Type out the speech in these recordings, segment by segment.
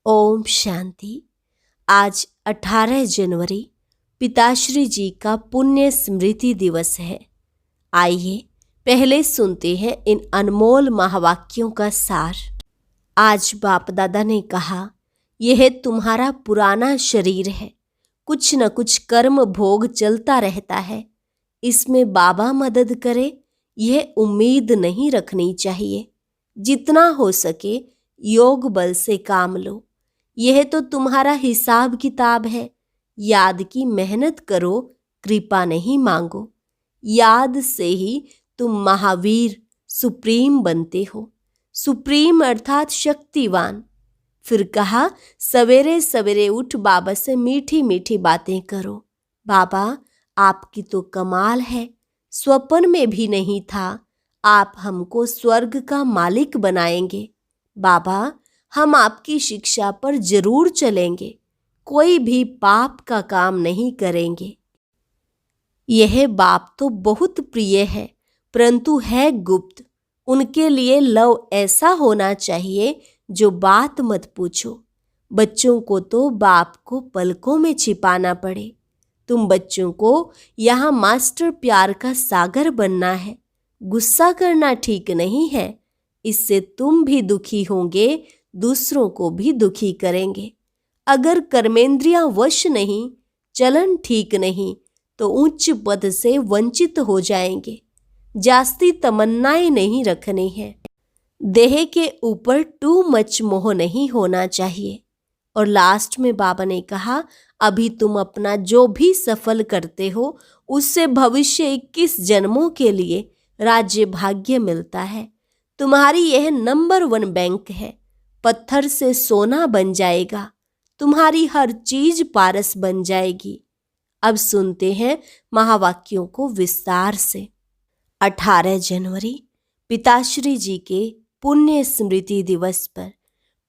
ओम शांति। आज 18 जनवरी पिताश्री जी का पुण्य स्मृति दिवस है। आइए पहले सुनते हैं इन अनमोल महावाक्यों का सार। आज बाप दादा ने कहा, यह तुम्हारा पुराना शरीर है, कुछ न कुछ कर्म भोग चलता रहता है, इसमें बाबा मदद करे यह उम्मीद नहीं रखनी चाहिए। जितना हो सके योग बल से काम लो। यह तो तुम्हारा हिसाब किताब है। याद की मेहनत करो, कृपा नहीं मांगो। याद से ही तुम महावीर सुप्रीम बनते हो। सुप्रीम अर्थात शक्तिवान। फिर कहा, सवेरे सवेरे उठ बाबा से मीठी मीठी बातें करो। बाबा आपकी तो कमाल है, स्वप्न में भी नहीं था आप हमको स्वर्ग का मालिक बनाएंगे। बाबा हम आपकी शिक्षा पर जरूर चलेंगे, कोई भी पाप का काम नहीं करेंगे। यह बाप तो बहुत प्रिय है, परंतु है गुप्त। उनके लिए लव ऐसा होना चाहिए जो बात मत पूछो। बच्चों को तो बाप को पलकों में छिपाना पड़े। तुम बच्चों को यहाँ मास्टर प्यार का सागर बनना है। गुस्सा करना ठीक नहीं है, इससे तुम भी दुखी होंगे, दूसरों को भी दुखी करेंगे। अगर कर्मेंद्रियां वश नहीं, चलन ठीक नहीं, तो उच्च पद से वंचित हो जाएंगे। जास्ती तमन्नाएं नहीं रखनी है। देह के ऊपर टू मच मोह नहीं होना चाहिए। और लास्ट में बाबा ने कहा, अभी तुम अपना जो भी सफल करते हो उससे भविष्य 21 जन्मों के लिए राज्य भाग्य मिलता है। तुम्हारी यह नंबर 1 बैंक है। पत्थर से सोना बन जाएगा। तुम्हारी हर चीज पारस बन जाएगी। अब सुनते हैं महावाक्यों को विस्तार से। 18 जनवरी पिताश्री जी के पुण्य स्मृति दिवस पर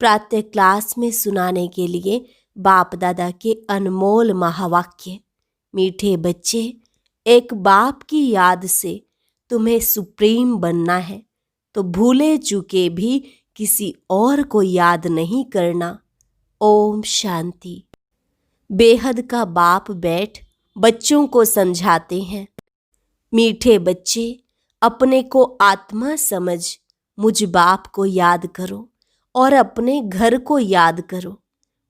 प्रातः क्लास में सुनाने के लिए बाप दादा के अनमोल महावाक्य। मीठे बच्चे, एक बाप की याद से तुम्हें सुप्रीम बनना है, तो भूले चूके भी किसी और को याद नहीं करना। ओम शांति। बेहद का बाप बैठ बच्चों को समझाते हैं। मीठे बच्चे, अपने को आत्मा समझ मुझ बाप को याद करो और अपने घर को याद करो।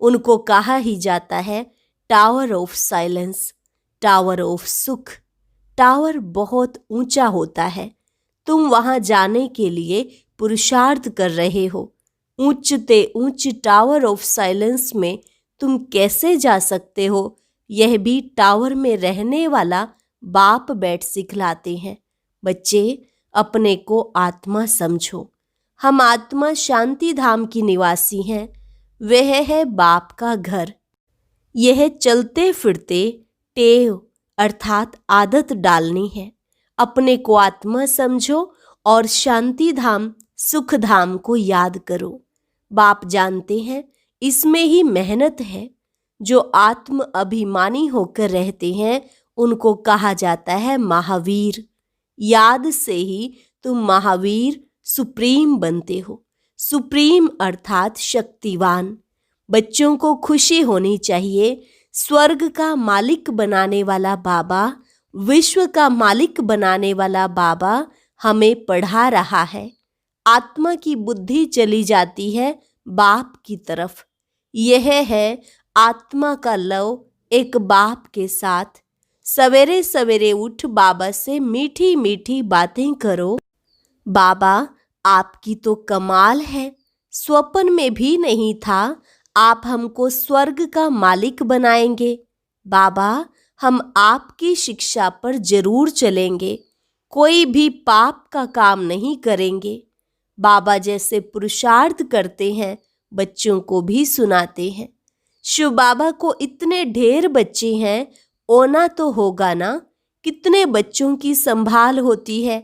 उनको कहा ही जाता है tower of silence, tower of सुख। टावर बहुत ऊंचा होता है। तुम वहां जाने के लिए पुरुषार्थ कर रहे हो। ऊंचते ऊंच टावर ऑफ साइलेंस में तुम कैसे जा सकते हो, यह भी टावर में रहने वाला बाप बैठ सिखलाते हैं। बच्चे, अपने को आत्मा समझो। हम आत्मा शांति धाम की निवासी हैं। वह है बाप का घर। यह चलते फिरते टेव अर्थात आदत डालनी है। अपने को आत्मा समझो और शांति धाम सुख धाम को याद करो। बाप जानते हैं इसमें ही मेहनत है। जो आत्म अभिमानी होकर रहते हैं उनको कहा जाता है महावीर। याद से ही तुम महावीर सुप्रीम बनते हो। सुप्रीम अर्थात शक्तिवान। बच्चों को खुशी होनी चाहिए। स्वर्ग का मालिक बनाने वाला बाबा, विश्व का मालिक बनाने वाला बाबा हमें पढ़ा रहा है। आत्मा की बुद्धि चली जाती है बाप की तरफ। यह है आत्मा का लव एक बाप के साथ। सवेरे सवेरे उठ बाबा से मीठी मीठी बातें करो। बाबा आपकी तो कमाल है, स्वप्न में भी नहीं था आप हमको स्वर्ग का मालिक बनाएंगे। बाबा हम आपकी शिक्षा पर जरूर चलेंगे, कोई भी पाप का काम नहीं करेंगे। बाबा जैसे पुरुषार्थ करते हैं बच्चों को भी सुनाते हैं। शिव बाबा को इतने ढेर बच्चे हैं, ओना तो होगा ना, कितने बच्चों की संभाल होती है।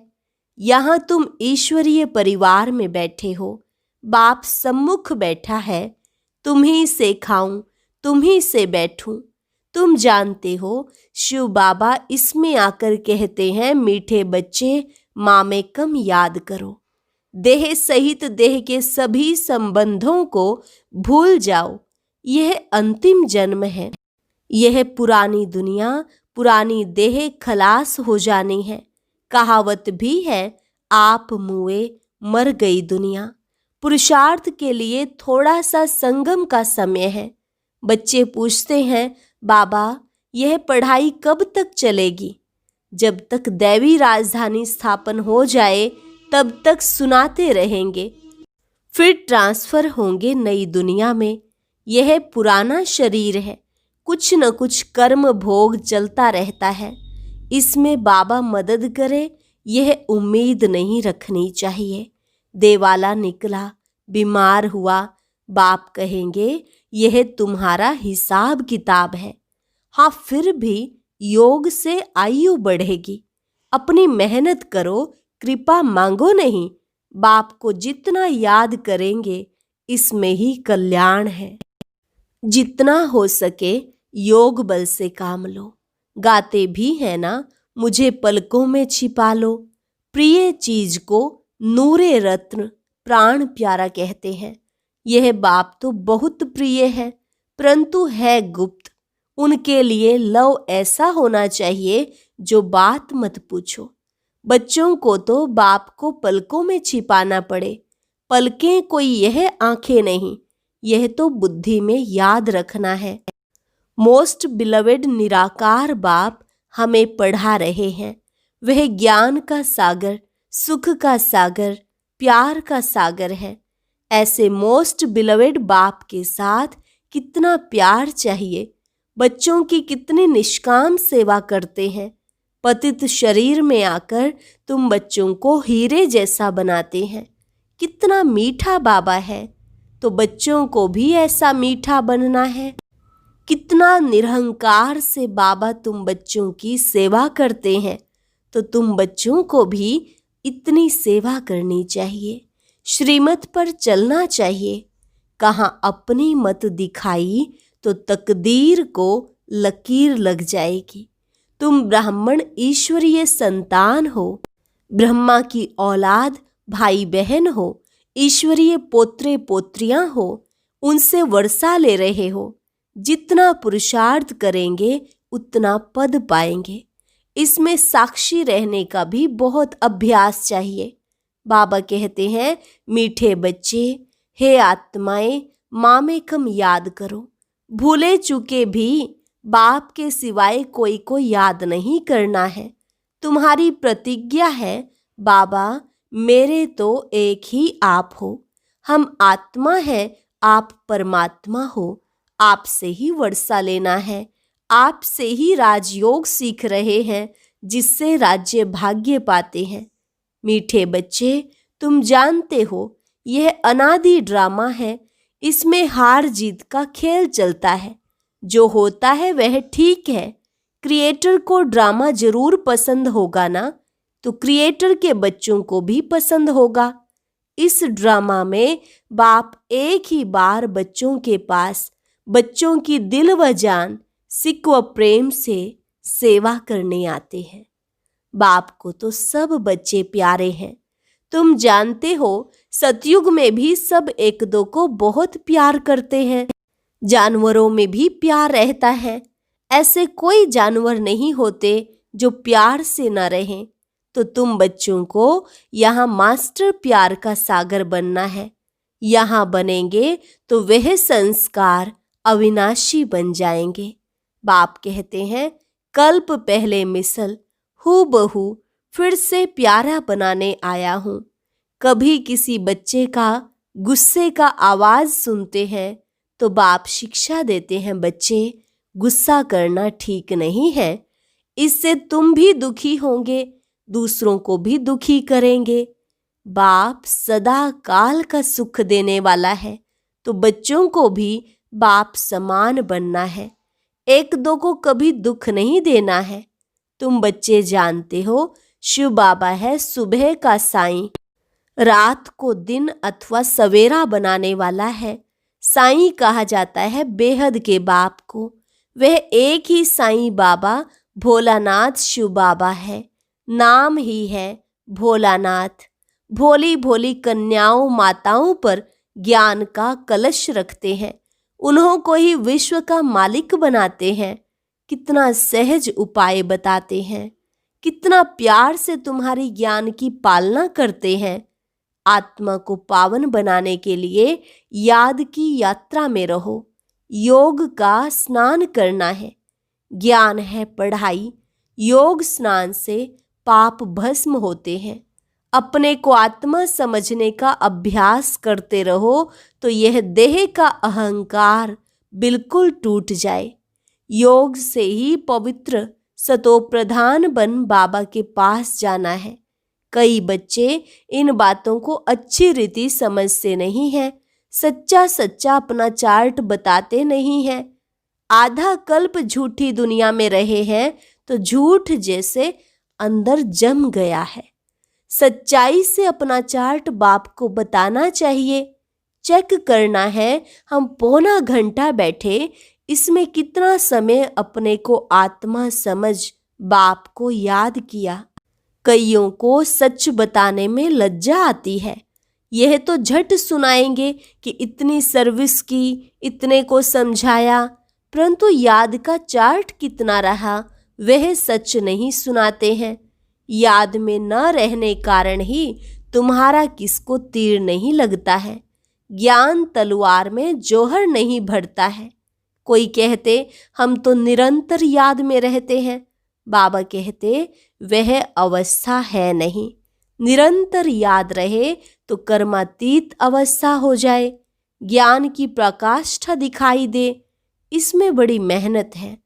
यहाँ तुम ईश्वरीय परिवार में बैठे हो। बाप सम्मुख बैठा है। तुम्ही से खाऊं, तुम्ही से बैठूं। तुम जानते हो शिव बाबा इसमें आकर कहते हैं, मीठे बच्चे माँ में कम याद करो। देह सहित देह के सभी संबंधों को भूल जाओ। यह अंतिम जन्म है। यह पुरानी दुनिया, पुरानी देह खलास हो जानी है। कहावत भी है, आप मुए मर गई दुनिया। पुरुषार्थ के लिए थोड़ा सा संगम का समय है। बच्चे पूछते हैं, बाबा यह पढ़ाई कब तक चलेगी? जब तक दैवी राजधानी स्थापन हो जाए तब तक सुनाते रहेंगे, फिर ट्रांसफर होंगे नई दुनिया में। यह पुराना शरीर है, कुछ न कुछ कर्म भोग चलता रहता है। इसमें बाबा मदद करे, यह उम्मीद नहीं रखनी चाहिए। देवाला निकला, बीमार हुआ, बाप कहेंगे यह तुम्हारा हिसाब किताब है। हाँ, फिर भी योग से आयु बढ़ेगी। अपनी मेहनत करो, कृपा मांगो नहीं। बाप को जितना याद करेंगे इसमें ही कल्याण है। जितना हो सके योग बल से काम लो। गाते भी है ना, मुझे पलकों में छिपा लो। प्रिय चीज को नूरे रत्न प्राण प्यारा कहते हैं। यह बाप तो बहुत प्रिय है, परंतु है गुप्त। उनके लिए लव ऐसा होना चाहिए जो बात मत पूछो। बच्चों को तो बाप को पलकों में छिपाना पड़े। पलकें कोई यह आंखें नहीं, यह तो बुद्धि में याद रखना है। मोस्ट बिलवेड निराकार बाप हमें पढ़ा रहे हैं। वह ज्ञान का सागर, सुख का सागर, प्यार का सागर है। ऐसे मोस्ट बिलवेड बाप के साथ कितना प्यार चाहिए। बच्चों की कितनी निष्काम सेवा करते हैं। पतित शरीर में आकर तुम बच्चों को हीरे जैसा बनाते हैं। कितना मीठा बाबा है, तो बच्चों को भी ऐसा मीठा बनना है। कितना निरहंकार से बाबा तुम बच्चों की सेवा करते हैं, तो तुम बच्चों को भी इतनी सेवा करनी चाहिए। श्रीमत पर चलना चाहिए। कहाँ अपनी मत दिखाई तो तकदीर को लकीर लग जाएगी। तुम ब्राह्मण ईश्वरीय संतान हो, ब्रह्मा की औलाद भाई बहन हो, ईश्वरीय पोत्रे पोत्रियां हो, उनसे वर्षा ले रहे हो। जितना पुरुषार्थ करेंगे उतना पद पाएंगे। इसमें साक्षी रहने का भी बहुत अभ्यास चाहिए। बाबा कहते हैं, मीठे बच्चे, हे आत्माएं, मामेकम याद करो। भूले चुके भी बाप के सिवाय कोई को याद नहीं करना है। तुम्हारी प्रतिज्ञा है, बाबा मेरे तो एक ही आप हो। हम आत्मा है, आप परमात्मा हो। आपसे ही वर्षा लेना है। आपसे ही राजयोग सीख रहे हैं, जिससे राज्य भाग्य पाते हैं। मीठे बच्चे, तुम जानते हो यह अनादि ड्रामा है। इसमें हार जीत का खेल चलता है। जो होता है वह ठीक है। क्रिएटर को ड्रामा जरूर पसंद होगा ना, तो क्रिएटर के बच्चों को भी पसंद होगा। इस ड्रामा में बाप एक ही बार बच्चों के पास बच्चों की दिल व जान, सिक व प्रेम से सेवा करने आते हैं। बाप को तो सब बच्चे प्यारे हैं। तुम जानते हो सतयुग में भी सब एक दो को बहुत प्यार करते हैं। जानवरों में भी प्यार रहता है। ऐसे कोई जानवर नहीं होते जो प्यार से न रहें। तो तुम बच्चों को यहाँ मास्टर प्यार का सागर बनना है। यहाँ बनेंगे तो वह संस्कार अविनाशी बन जाएंगे। बाप कहते हैं, कल्प पहले मिसल हूबहू फिर से प्यारा बनाने आया हूँ। कभी किसी बच्चे का गुस्से का आवाज सुनते हैं तो बाप शिक्षा देते हैं, बच्चे गुस्सा करना ठीक नहीं है। इससे तुम भी दुखी होंगे, दूसरों को भी दुखी करेंगे। बाप सदा काल का सुख देने वाला है, तो बच्चों को भी बाप समान बनना है। एक दो को कभी दुख नहीं देना है। तुम बच्चे जानते हो शिव बाबा है सुबह का साईं, रात को दिन अथवा सवेरा बनाने वाला है। साईं कहा जाता है बेहद के बाप को। वह एक ही साईं बाबा भोलानाथ शिव बाबा है। नाम ही है भोलानाथ। भोली भोली कन्याओं माताओं पर ज्ञान का कलश रखते हैं, उन्हों को ही विश्व का मालिक बनाते हैं। कितना सहज उपाय बताते हैं, कितना प्यार से तुम्हारी ज्ञान की पालना करते हैं। आत्मा को पावन बनाने के लिए याद की यात्रा में रहो। योग का स्नान करना है, ज्ञान है पढ़ाई। योग स्नान से पाप भस्म होते हैं। अपने को आत्मा समझने का अभ्यास करते रहो तो यह देह का अहंकार बिल्कुल टूट जाए। योग से ही पवित्र सतोप्रधान बन बाबा के पास जाना है। कई बच्चे इन बातों को अच्छी रीति समझते नहीं हैं, सच्चा सच्चा अपना चार्ट बताते नहीं हैं। आधा कल्प झूठी दुनिया में रहे हैं तो झूठ जैसे अंदर जम गया है। सच्चाई से अपना चार्ट बाप को बताना चाहिए। चेक करना है, हम पौना घंटा बैठे, इसमें कितना समय अपने को आत्मा समझ बाप को याद किया। कईयों को सच बताने में लज्जा आती है। यह तो झट सुनाएंगे कि इतनी सर्विस की, इतने को समझाया, परंतु याद का चार्ट कितना रहा वह सच नहीं सुनाते हैं। याद में न रहने कारण ही तुम्हारा किसको तीर नहीं लगता है। ज्ञान तलवार में जोहर नहीं भरता है। कोई कहते हम तो निरंतर याद में रहते हैं। बाबा कहते वह अवस्था है नहीं। निरंतर याद रहे तो कर्मातीत अवस्था हो जाए, ज्ञान की प्रकाष्ठा दिखाई दे। इसमें बड़ी मेहनत है।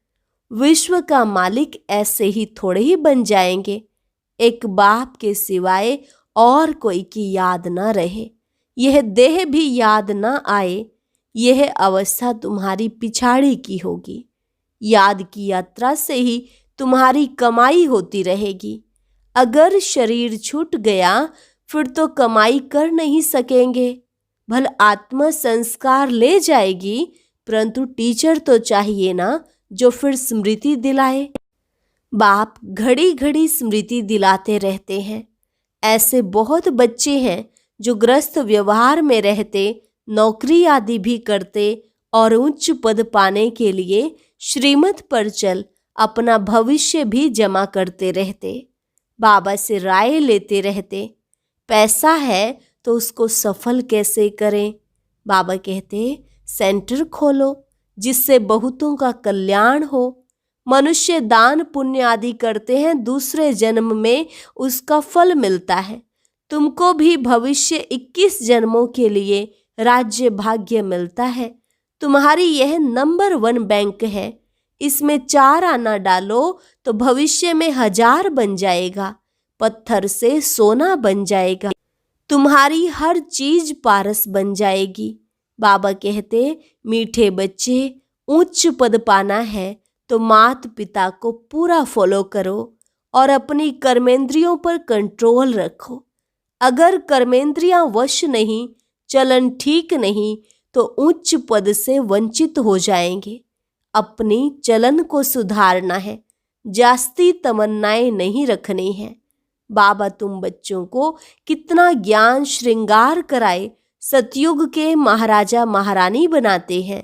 विश्व का मालिक ऐसे ही थोड़े ही बन जाएंगे। एक बाप के सिवाय और कोई की याद न रहे, यह देह भी याद न आए, यह अवस्था तुम्हारी पिछाड़ी की होगी। याद की यात्रा से ही तुम्हारी कमाई होती रहेगी। अगर शरीर छूट गया फिर तो कमाई कर नहीं सकेंगे। भल आत्मा संस्कार ले जाएगी, परंतु टीचर तो चाहिए ना जो फिर स्मृति दिलाए। बाप घड़ी घड़ी स्मृति दिलाते रहते हैं। ऐसे बहुत बच्चे हैं जो ग्रस्त व्यवहार में रहते, नौकरी आदि भी करते और उच्च पद पाने के लिए श्रीमत पर चल अपना भविष्य भी जमा करते रहते। बाबा से राय लेते रहते, पैसा है तो उसको सफल कैसे करें। बाबा कहते सेंटर खोलो जिससे बहुतों का कल्याण हो। मनुष्य दान पुण्य आदि करते हैं, दूसरे जन्म में उसका फल मिलता है। तुमको भी भविष्य 21 जन्मों के लिए राज्य भाग्य मिलता है। तुम्हारी यह नंबर 1 बैंक है, इसमें 4 आना डालो तो भविष्य में 1000 बन जाएगा, पत्थर से सोना बन जाएगा, तुम्हारी हर चीज पारस बन जाएगी। बाबा कहते मीठे बच्चे, उच्च पद पाना है तो माता पिता को पूरा फॉलो करो और अपनी कर्मेंद्रियों पर कंट्रोल रखो। अगर कर्मेंद्रियां वश नहीं, चलन ठीक नहीं तो उच्च पद से वंचित हो जाएंगे। अपनी चलन को सुधारना है, जास्ती तमन्नाएं नहीं रखनी है। बाबा तुम बच्चों को कितना ज्ञान श्रृंगार कराए सतयुग के महाराजा महारानी बनाते हैं।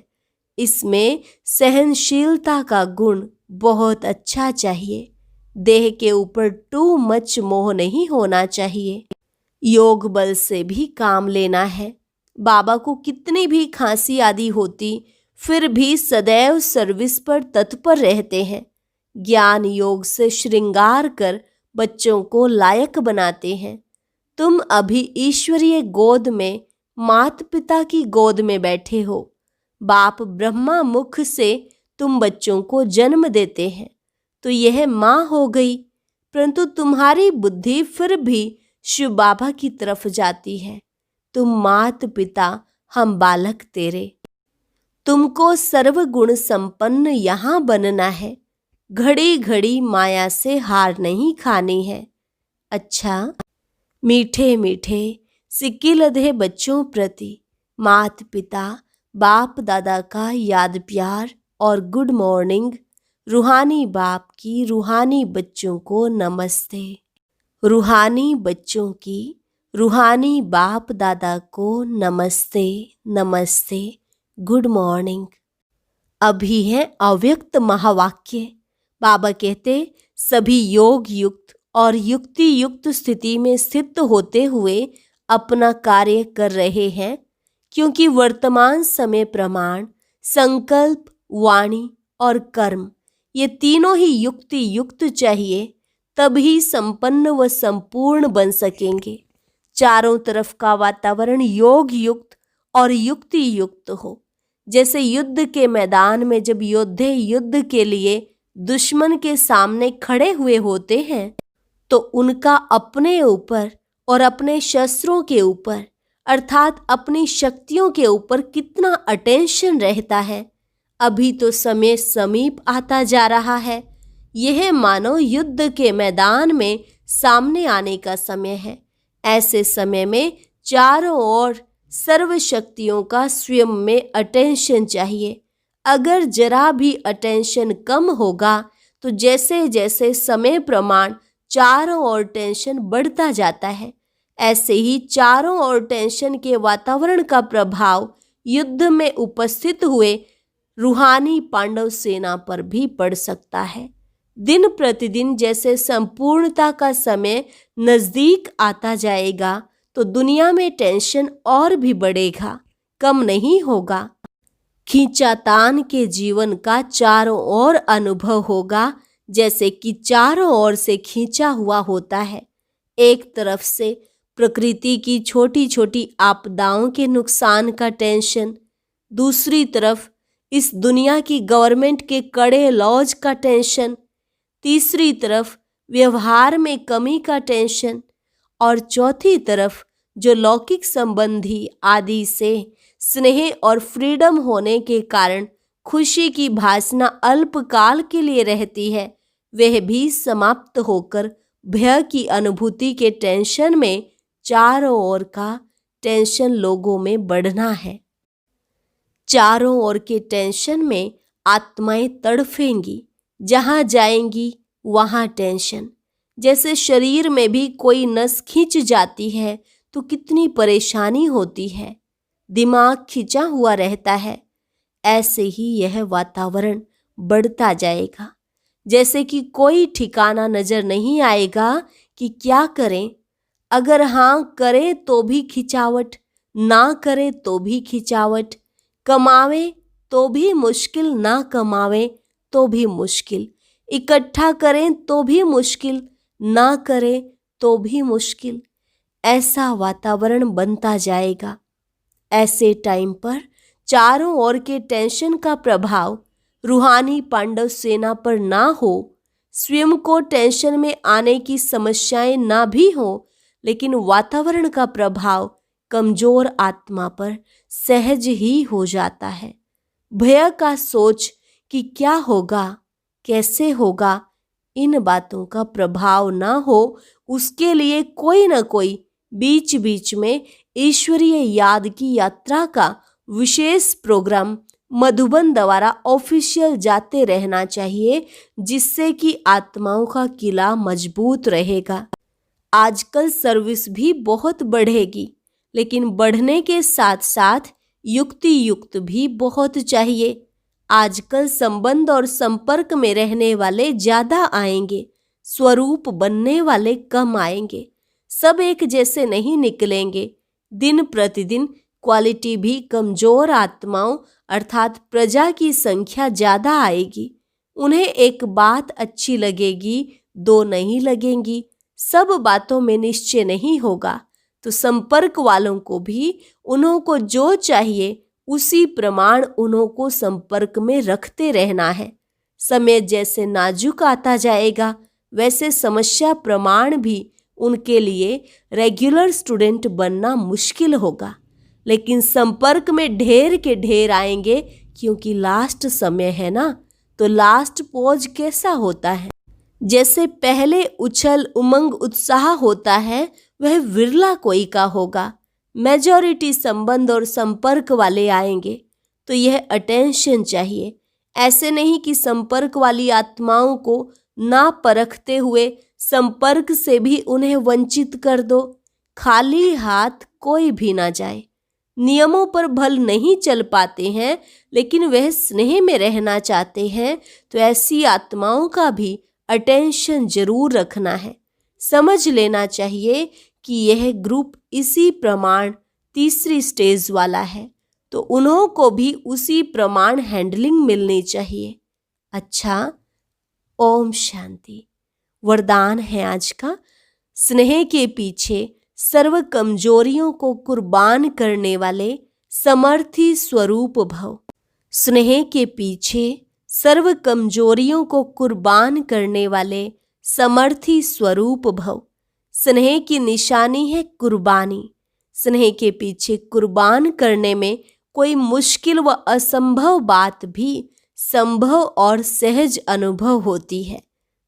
इसमें सहनशीलता का गुण बहुत अच्छा चाहिए। देह के ऊपर टू मच मोह नहीं होना चाहिए। योग बल से भी काम लेना है। बाबा को कितनी भी खांसी आदि होती फिर भी सदैव सर्विस पर तत्पर रहते हैं। ज्ञान योग से श्रृंगार कर बच्चों को लायक बनाते हैं। तुम अभी ईश्वरीय गोद में, माता पिता की गोद में बैठे हो। बाप ब्रह्मा मुख से तुम बच्चों को जन्म देते हैं तो यह माँ हो गई, परंतु तुम्हारी बुद्धि फिर भी शिव बाबा की तरफ जाती है। तुम मात पिता, हम बालक तेरे। तुमको सर्वगुण संपन्न यहाँ बनना है। घड़ी घड़ी माया से हार नहीं खानी है। अच्छा, मीठे मीठे सिक्की लधे बच्चों प्रति मात पिता बाप दादा का याद प्यार और गुड मॉर्निंग। रूहानी बाप की रूहानी बच्चों को नमस्ते। रूहानी बच्चों की रूहानी बाप दादा को नमस्ते नमस्ते, गुड मॉर्निंग। अभी है अव्यक्त महावाक्य। बाबा कहते सभी योग युक्त और युक्ति युक्त स्थिति में स्थित होते हुए अपना कार्य कर रहे हैं, क्योंकि वर्तमान समय प्रमाण, संकल्प, वाणी और कर्म ये तीनों ही युक्ति युक्त चाहिए, तभी संपन्न व संपूर्ण बन सकेंगे। चारों तरफ का वातावरण योग युक्त और युक्ति युक्त हो। जैसे युद्ध के मैदान में जब योद्धे युद्ध के लिए दुश्मन के सामने खड़े हुए होते हैं, तो उनका अपने ऊपर और अपने शस्त्रों के ऊपर अर्थात अपनी शक्तियों के ऊपर कितना अटेंशन रहता है। अभी तो समय समीप आता जा रहा है। यह मानो युद्ध के मैदान में सामने आने का समय है। ऐसे समय में चारों ओर सर्व शक्तियों का स्वयं में अटेंशन चाहिए। अगर जरा भी अटेंशन कम होगा तो जैसे जैसे समय प्रमाण चारों ओर टेंशन बढ़ता जाता है, ऐसे ही चारों ओर टेंशन के वातावरण का प्रभाव युद्ध में उपस्थित हुए रूहानी पांडव सेना पर भी पड़ सकता है। दिन प्रतिदिन जैसे संपूर्णता का समय नजदीक आता जाएगा, तो दुनिया में टेंशन और भी बढ़ेगा, कम नहीं होगा। खींचातान के जीवन का चारों ओर अनुभव होगा, जैसे कि चारों ओर से खींचा हुआ होता है। एक तरफ से प्रकृति की छोटी छोटी आपदाओं के नुकसान का टेंशन, दूसरी तरफ इस दुनिया की गवर्नमेंट के कड़े लॉज का टेंशन, तीसरी तरफ व्यवहार में कमी का टेंशन, और चौथी तरफ जो लौकिक संबंधी आदि से स्नेह और फ्रीडम होने के कारण खुशी की भासना अल्पकाल के लिए रहती है, वह भी समाप्त होकर भय की अनुभूति के टेंशन में चारों ओर का टेंशन लोगों में बढ़ना है। चारों ओर के टेंशन में आत्माएं तड़फेंगी, जहां जाएंगी वहां टेंशन। जैसे शरीर में भी कोई नस खींच जाती है तो कितनी परेशानी होती है, दिमाग खिंचा हुआ रहता है। ऐसे ही यह वातावरण बढ़ता जाएगा। जैसे कि कोई ठिकाना नजर नहीं आएगा कि क्या करें। अगर हाँ करें तो भी खिंचावट, ना करें तो भी खिंचावट, कमावे तो भी मुश्किल, ना कमावे तो भी मुश्किल, इकट्ठा करें तो भी मुश्किल, ना करें तो भी मुश्किल। ऐसा वातावरण बनता जाएगा। ऐसे टाइम पर चारों ओर के टेंशन का प्रभाव रूहानी पांडव सेना पर ना हो, स्वयं को टेंशन में आने की समस्याएं ना भी हो, लेकिन वातावरण का प्रभाव कमजोर आत्मा पर सहज ही हो जाता है। भय का सोच कि क्या होगा, कैसे होगा, इन बातों का प्रभाव ना हो, उसके लिए कोई न कोई बीच बीच में ईश्वरीय याद की यात्रा का विशेष प्रोग्राम मधुबन द्वारा ऑफिशियल जाते रहना चाहिए, जिससे कि आत्माओं का किला मजबूत रहेगा। आजकल सर्विस भी बहुत बढ़ेगी, लेकिन बढ़ने के साथ साथ युक्ति युक्त भी बहुत चाहिए। आजकल संबंध और संपर्क में रहने वाले ज्यादा आएंगे, स्वरूप बनने वाले कम आएंगे। सब एक जैसे नहीं निकलेंगे। दिन प्रतिदिन क्वालिटी भी कमजोर आत्माओं अर्थात प्रजा की संख्या ज्यादा आएगी। उन्हें एक बात अच्छी लगेगी, दो नहीं लगेंगी। सब बातों में निश्चय नहीं होगा, तो संपर्क वालों को भी उन्हों को जो चाहिए उसी प्रमाण उन्हों को संपर्क में रखते रहना है। समय जैसे नाजुक आता जाएगा, वैसे समस्या प्रमाण भी उनके लिए रेगुलर स्टूडेंट बनना मुश्किल होगा। लेकिन संपर्क में ढेर के ढेर आएंगे, क्योंकि लास्ट समय है ना। तो लास्ट पोज कैसा होता है? जैसे पहले उछल उमंग उत्साह होता है, वह विरला कोई का होगा। मेजॉरिटी संबंध और संपर्क वाले आएंगे, तो यह अटेंशन चाहिए। ऐसे नहीं कि संपर्क वाली आत्माओं को ना परखते हुए संपर्क से भी उन्हें वंचित कर दो। खाली हाथ कोई भी ना जाए। नियमों पर भल नहीं चल पाते हैं लेकिन वह स्नेह में रहना चाहते हैं, तो ऐसी आत्माओं का भी अटेंशन जरूर रखना है। समझ लेना चाहिए कि यह ग्रुप इसी प्रमाण तीसरी स्टेज वाला है, तो उन्हों को भी उसी प्रमाण हैंडलिंग मिलनी चाहिए। अच्छा, ओम शांति। वरदान है आज का, स्नेह के पीछे सर्व कमजोरियों को कुर्बान करने वाले समर्थी स्वरूप भव। स्नेह के पीछे सर्व कमजोरियों को कुर्बान करने वाले समर्थी स्वरूप भव। स्नेह की निशानी है कुर्बानी। स्नेह के पीछे कुर्बान करने में कोई मुश्किल व असंभव बात भी संभव और सहज अनुभव होती है।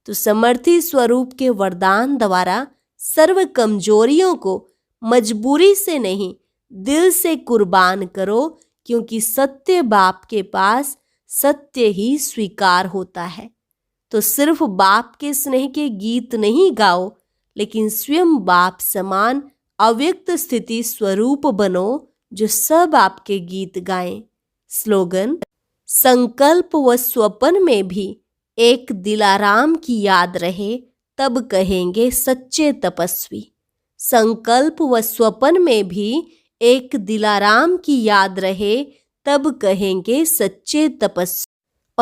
तो समर्थी स्वरूप के वरदान द्वारा सर्व कमजोरियों को मजबूरी से नहीं, दिल से कुर्बान करो, क्योंकि सत्य बाप के पास सत्य ही स्वीकार होता है। तो सिर्फ बाप के स्नेह के गीत नहीं गाओ, लेकिन स्वयं बाप समान अव्यक्त स्थिति स्वरूप बनो, जो सब आपके गीत गाएं। स्लोगन, संकल्प व स्वप्न में भी एक दिलाराम की याद रहे, तब कहेंगे सच्चे तपस्वी। संकल्प व स्वप्न में भी एक दिलाराम की याद रहे, तब कहेंगे सच्चे तपस्वी।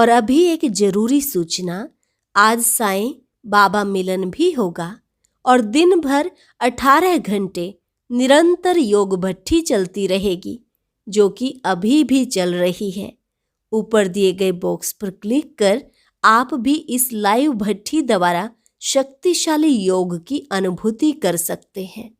और अभी एक जरूरी सूचना, आज साईं बाबा मिलन भी होगा और दिन भर 18 घंटे निरंतर योग भट्ठी चलती रहेगी, जो कि अभी भी चल रही है। ऊपर दिए गए बॉक्स पर क्लिक कर आप भी इस लाइव भट्ठी द्वारा शक्तिशाली योग की अनुभूति कर सकते हैं।